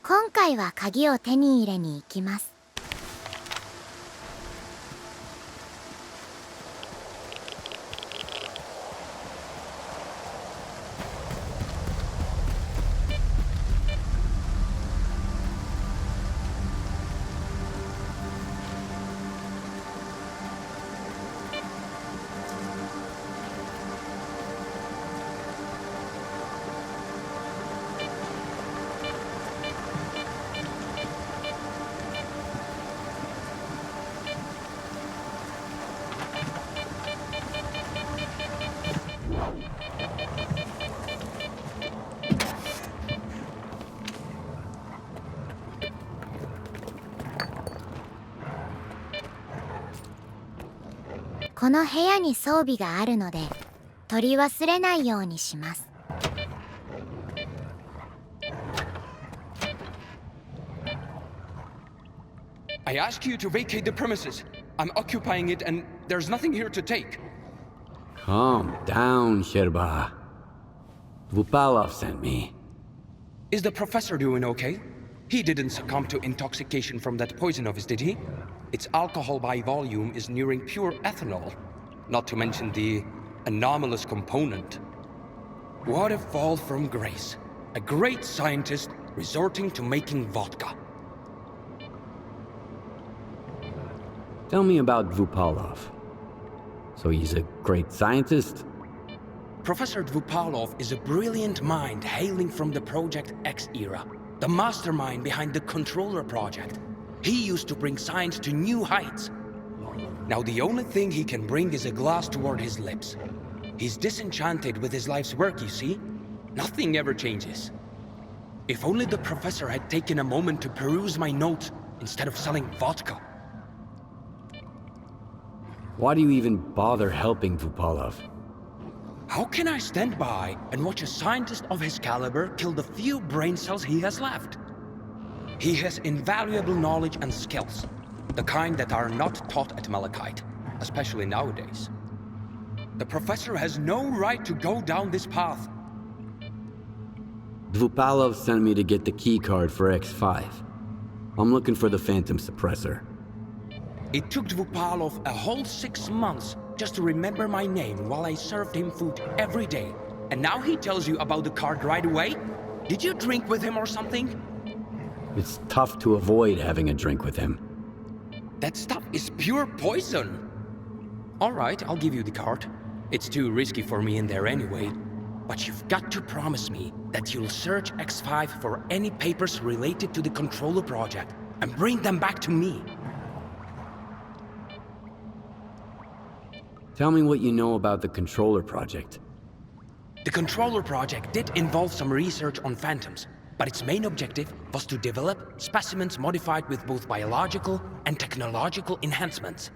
今回は鍵を手に入れに行きます。この部屋に装備があるので取り忘れないようにします。I ask you to vacate the premises. I'm occupying it and there's nothing here to take. Calm down, Sherba. Vupalov sent me. Is the professor doing okay? He didn't succumb to intoxication from that poison of his, did he? Its alcohol by volume is nearing pure ethanol, not to mention the anomalous component. What a fall from grace. A great scientist resorting to making vodka. Tell me about Vupalov. So he's a great scientist? Professor Dvupalov is a brilliant mind hailing from the Project X era, the mastermind behind the Controller project. He used to bring science to new heights. Now the only thing he can bring is a glass toward his lips. He's disenchanted with his life's work, you see? Nothing ever changes. If only the professor had taken a moment to peruse my notes instead of selling vodka. Why do you even bother helping Vupalov? How can I stand by and watch a scientist of his caliber kill the few brain cells he has left? He has invaluable knowledge and skills, the kind that are not taught at Malachite, especially nowadays. The professor has no right to go down this path. Dvupalov sent me to get the key card for X5. I'm looking for the Phantom Suppressor. It took Dvupalov a whole 6 months just to remember my name while I served him food every day. And now he tells you about the card right away? Did you drink with him or something? It's tough to avoid having a drink with him. That stuff is pure poison. All right, I'll give you the card. It's too risky for me in there anyway. But you've got to promise me that you'll search X5 for any papers related to the Controller project and bring them back to me. Tell me what you know about the Controller project. The Controller project did involve some research on phantoms, but its main objective was to develop specimens modified with both biological and technological enhancements.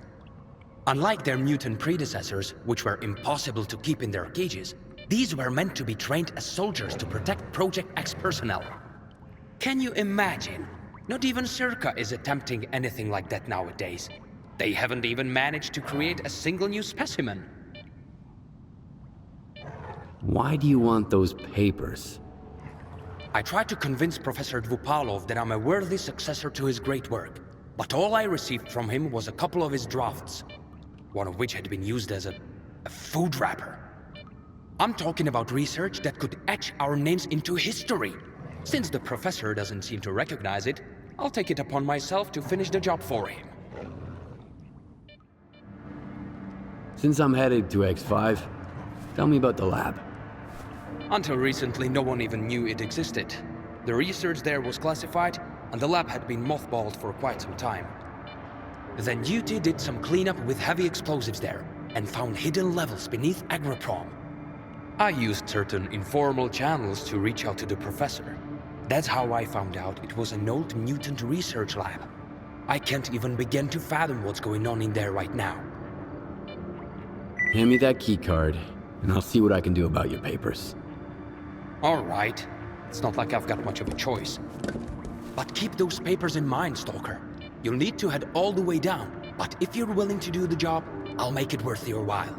Unlike their mutant predecessors, which were impossible to keep in their cages, these were meant to be trained as soldiers to protect Project X personnel. Can you imagine? Not even Circa is attempting anything like that nowadays. They haven't even managed to create a single new specimen. Why do you want those papers? I tried to convince Professor Dvupalov that I'm a worthy successor to his great work, but all I received from him was a couple of his drafts, one of which had been used as a food wrapper. I'm talking about research that could etch our names into history. Since the professor doesn't seem to recognize it, I'll take it upon myself to finish the job for him. Since I'm headed to X5, tell me about the lab. Until recently, no one even knew it existed. The research there was classified, and the lab had been mothballed for quite some time. Then Duty did some cleanup with heavy explosives there, and found hidden levels beneath Agroprom. I used certain informal channels to reach out to the professor. That's how I found out it was an old mutant research lab. I can't even begin to fathom what's going on in there right now. Hand me that key card, and I'll see what I can do about your papers. All right. It's not like I've got much of a choice. But keep those papers in mind, Stalker. You'll need to head all the way down, but if you're willing to do the job, I'll make it worth your while.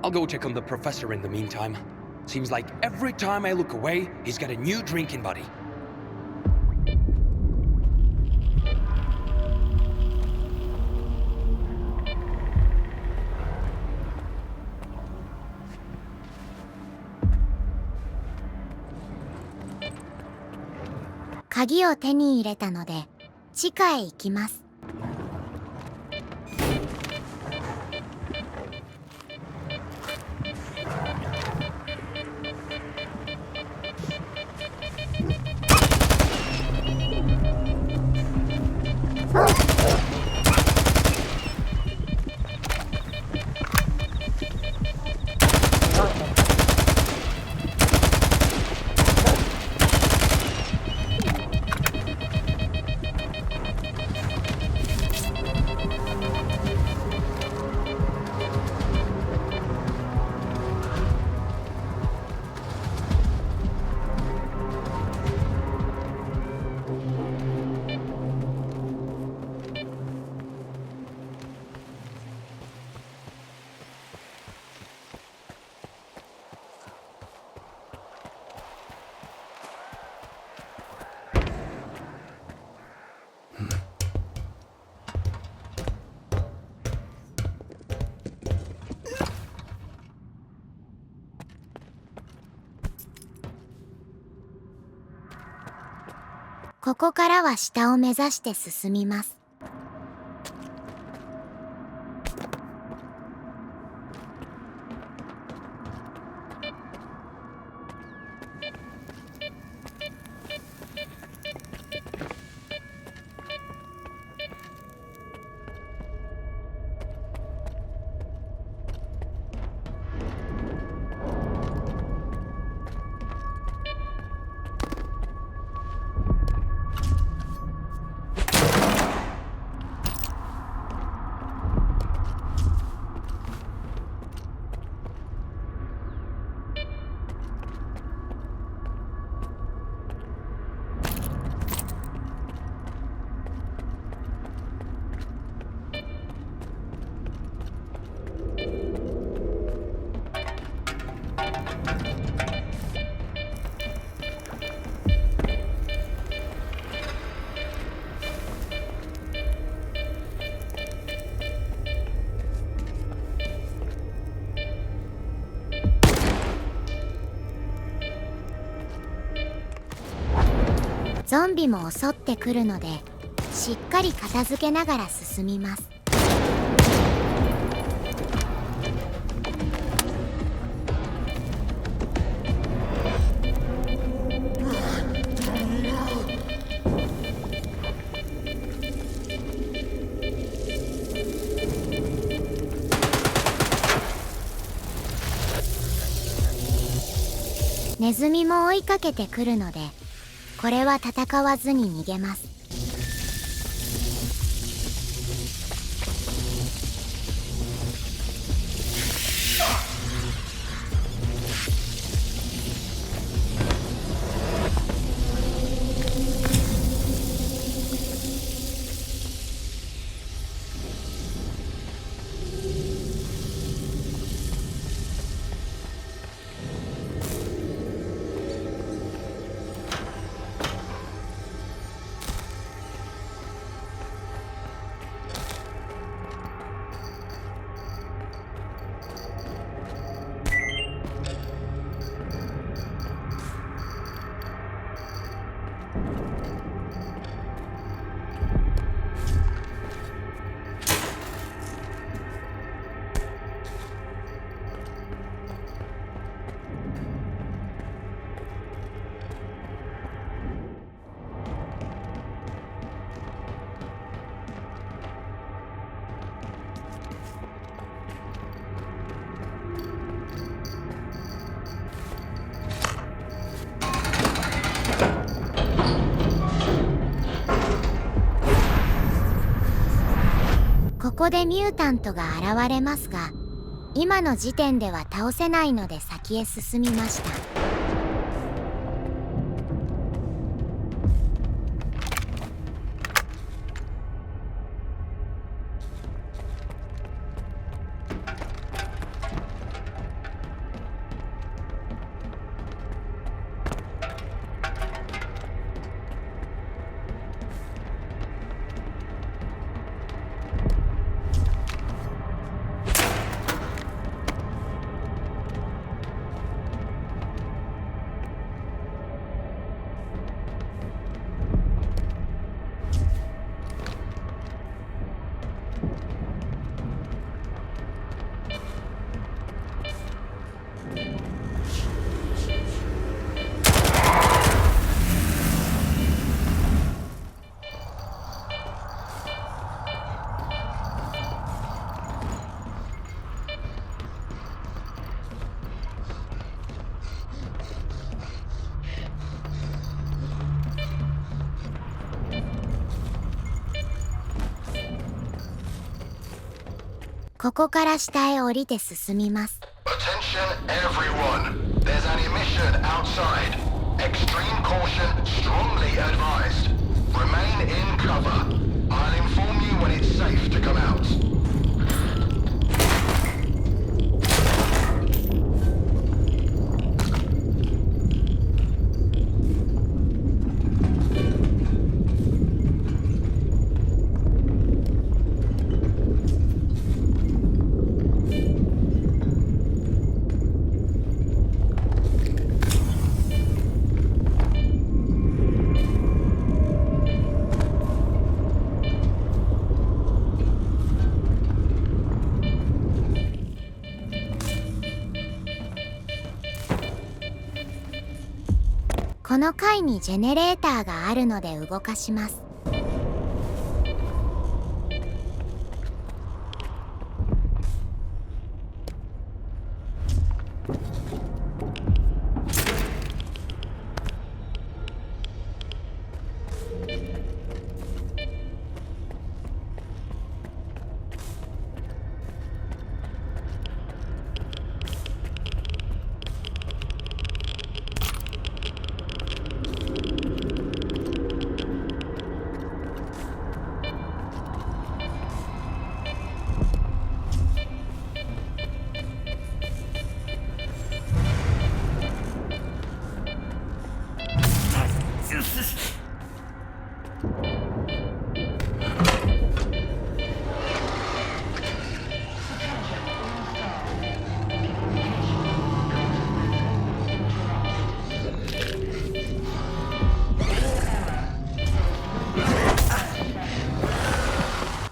I'll go check on the professor in the meantime. Seems like every time I look away, he's got a new drinking buddy. 鍵を手に入れたので地下へ行きます。ここからは下を目指して進みます。ゾンビも襲ってくるのでしっかり片付けながら進みます。ネズミも追いかけてくるのでこれは戦わずに逃げます。ここでミュータントが現れますが、今の時点では倒せないので先へ進みました。ここから下へ降りて進みます。Attention everyone. There's an emission outside. Extreme caution strongly advised. Remain in cover. I'll inform you when it's safe to come out.この階にジェネレーターがあるので動かします。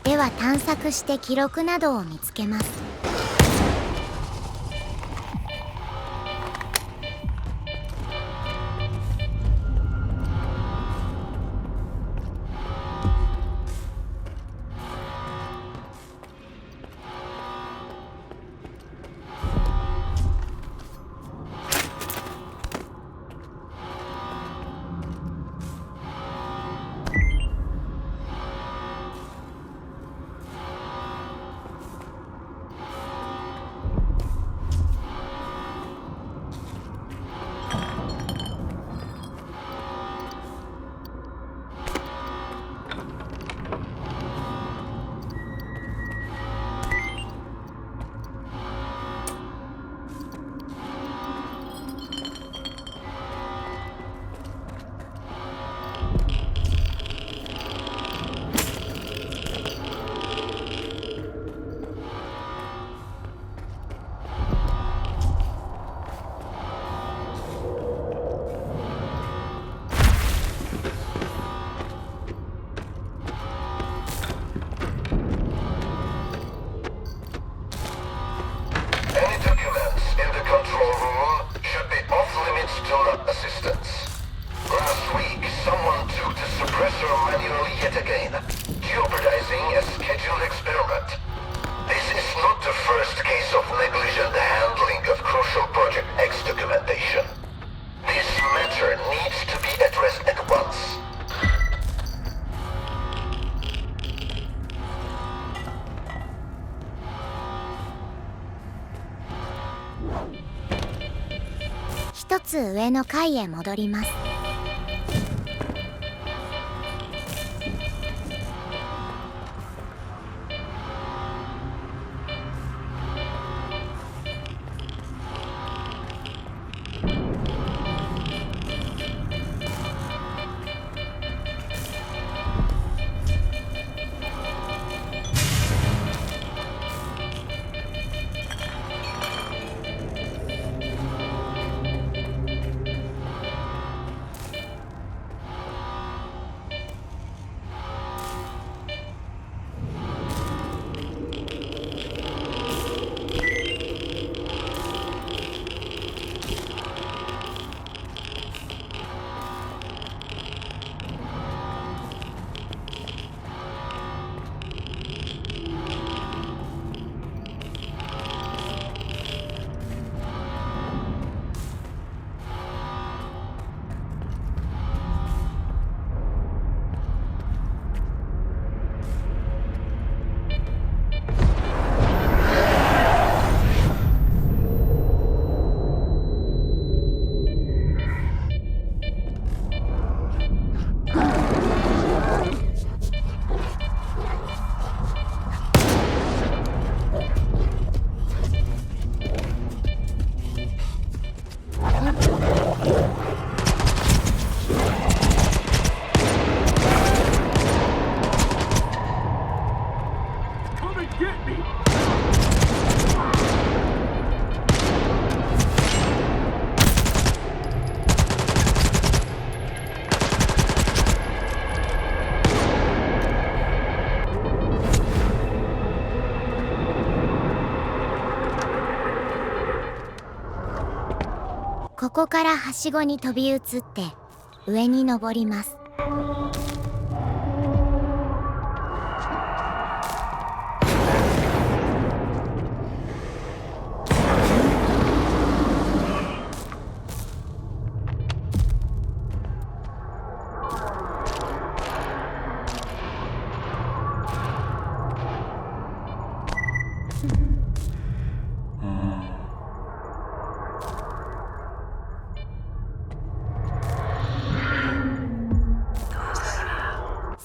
では探索して記録などを見つけます。一つ上の階へ戻ります。ここからはしごに飛び移って上に登ります。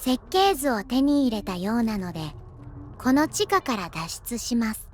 設計図を手に入れたようなので、この地下から脱出します。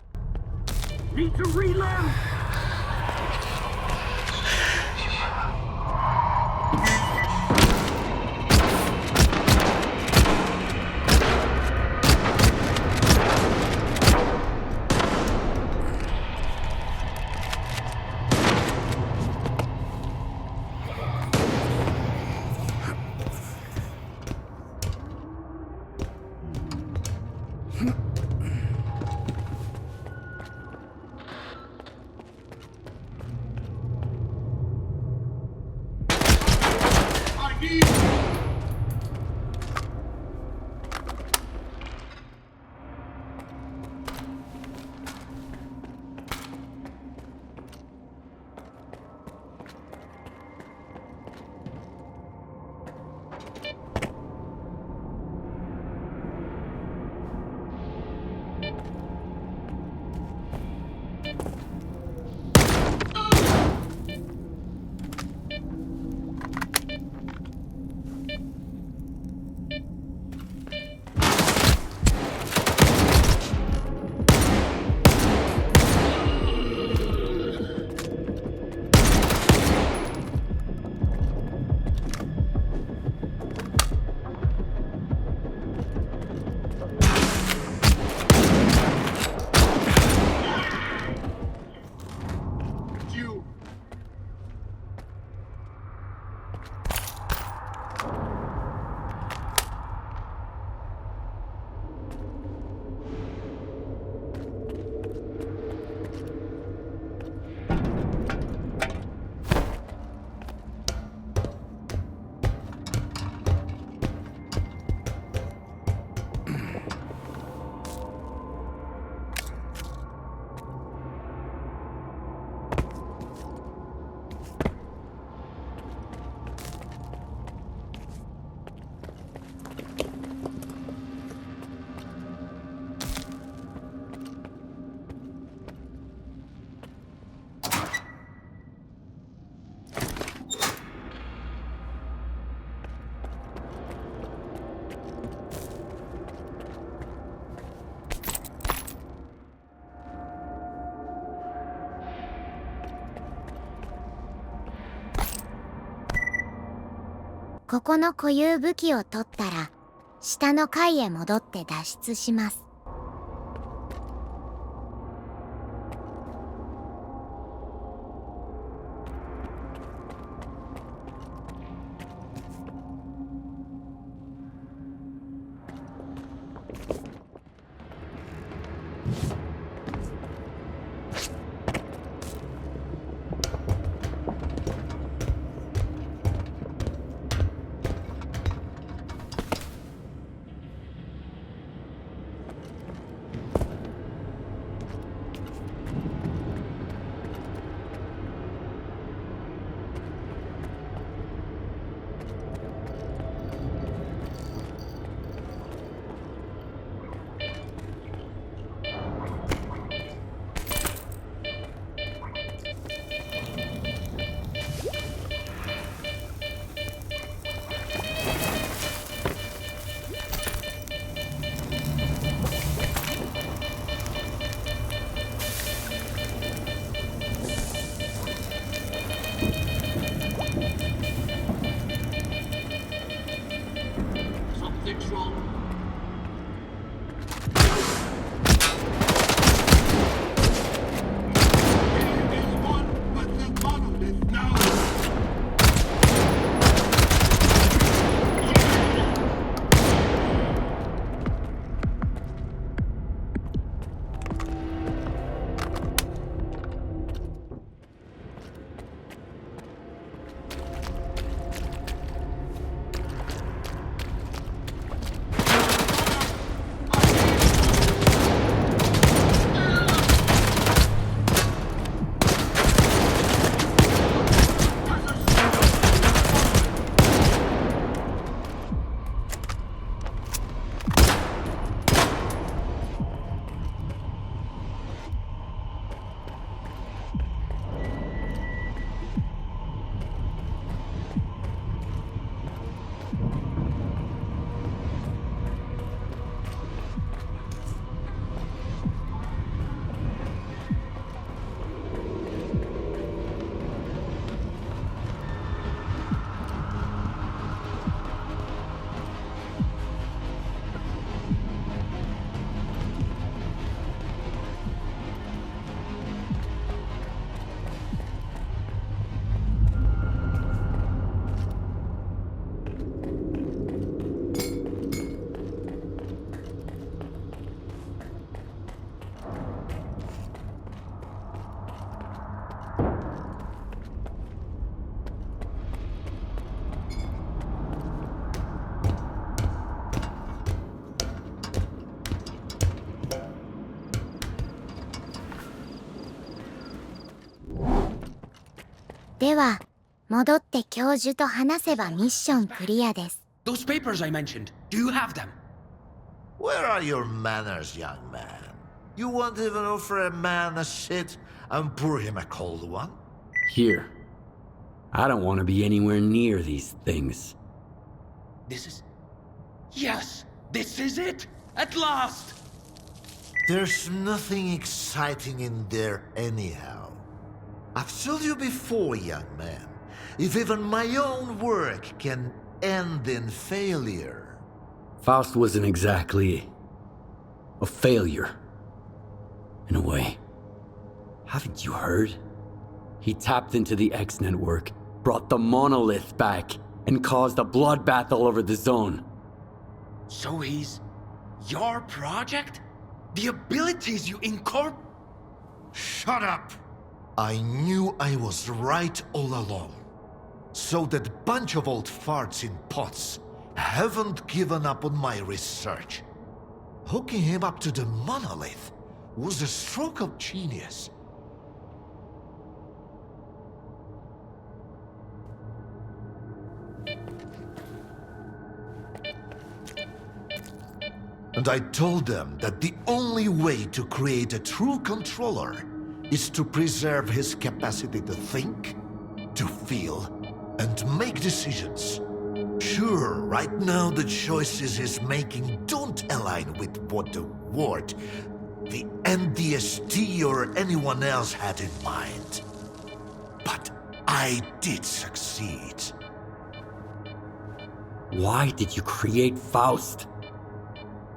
ここの固有武器を取ったら、下の階へ戻って脱出します。では、戻って教授と話せばミッションクリアです。Those papers I mentioned, do you have them? Where are your manners, young man? You won't even offer a man a shit and pour him a cold one? Here. I don't want to be anywhere near these things. This is... Yes! This is it! At last! There's nothing exciting in there anyhow. I've told you before, young man, if even my own work can end in failure. Faust wasn't exactly a failure. In a way. Haven't you heard? He tapped into the X network, brought the monolith back, and caused a bloodbath all over the zone. So he's... your project? The abilities you incorporate... Shut up! I knew I was right all along. So that bunch of old farts in pots haven't given up on my research. Hooking him up to the monolith was a stroke of genius. And I told them that the only way to create a true controller is to preserve his capacity to think, to feel, and make decisions. Sure, right now the choices he's making don't align with what the Ward, the NDST or anyone else had in mind. But I did succeed. Why did you create Faust?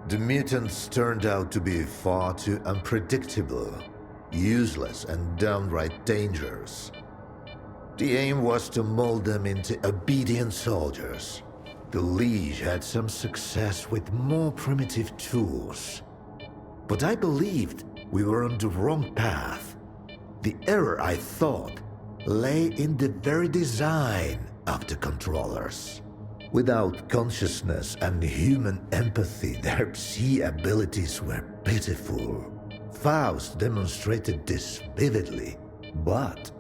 The mutants turned out to be far too unpredictable, useless, and downright dangerous. The aim was to mold them into obedient soldiers. The Liege had some success with more primitive tools. But I believed we were on the wrong path. The error, I thought, lay in the very design of the controllers. Without consciousness and human empathy, their Psi abilities were pitiful. Faust demonstrated this vividly, but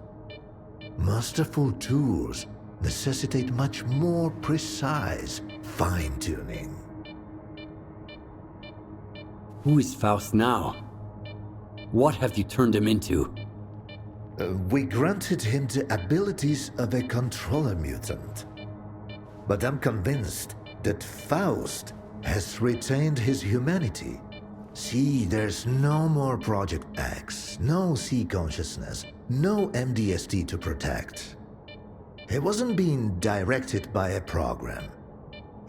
masterful tools necessitate much more precise fine-tuning. Who is Faust now? What have you turned him into? We granted him the abilities of a controller mutant. But I'm convinced that Faust has retained his humanity. See, there's no more Project X, no C consciousness, no MDST to protect. He wasn't being directed by a program.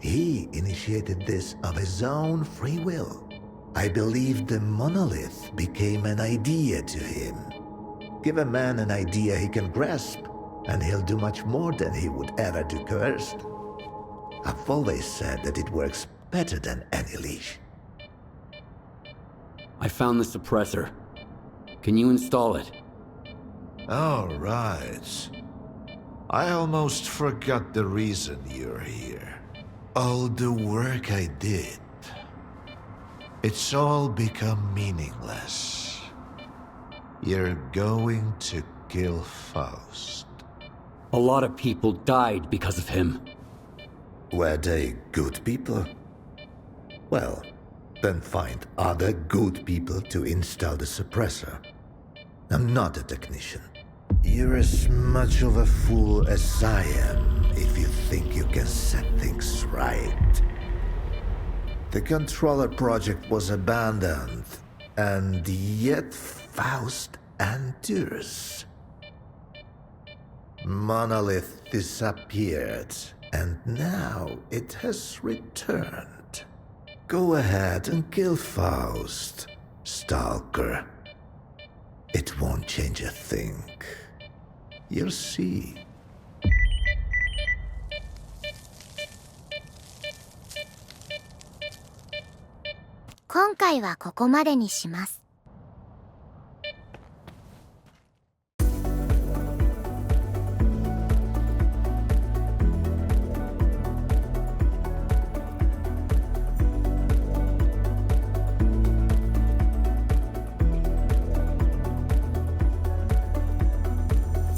He initiated this of his own free will. I believe the monolith became an idea to him. Give a man an idea he can grasp, and he'll do much more than he would ever do coerced. I've always said that it works better than any leash. I found the suppressor. Can you install it? All right. I almost forgot the reason you're here. All the work I did. It's all become meaningless. You're going to kill Faust. A lot of people died because of him. Were they good people? Well, then find other good people to install the suppressor. I'm not a technician. You're as much of a fool as I am if you think you can set things right. The controller project was abandoned, and yet Faust endures. Monolith disappeared, and now it has returned. Go ahead and kill Faust, Stalker. It won't change a thing. You'll see. 今回はここまでにします。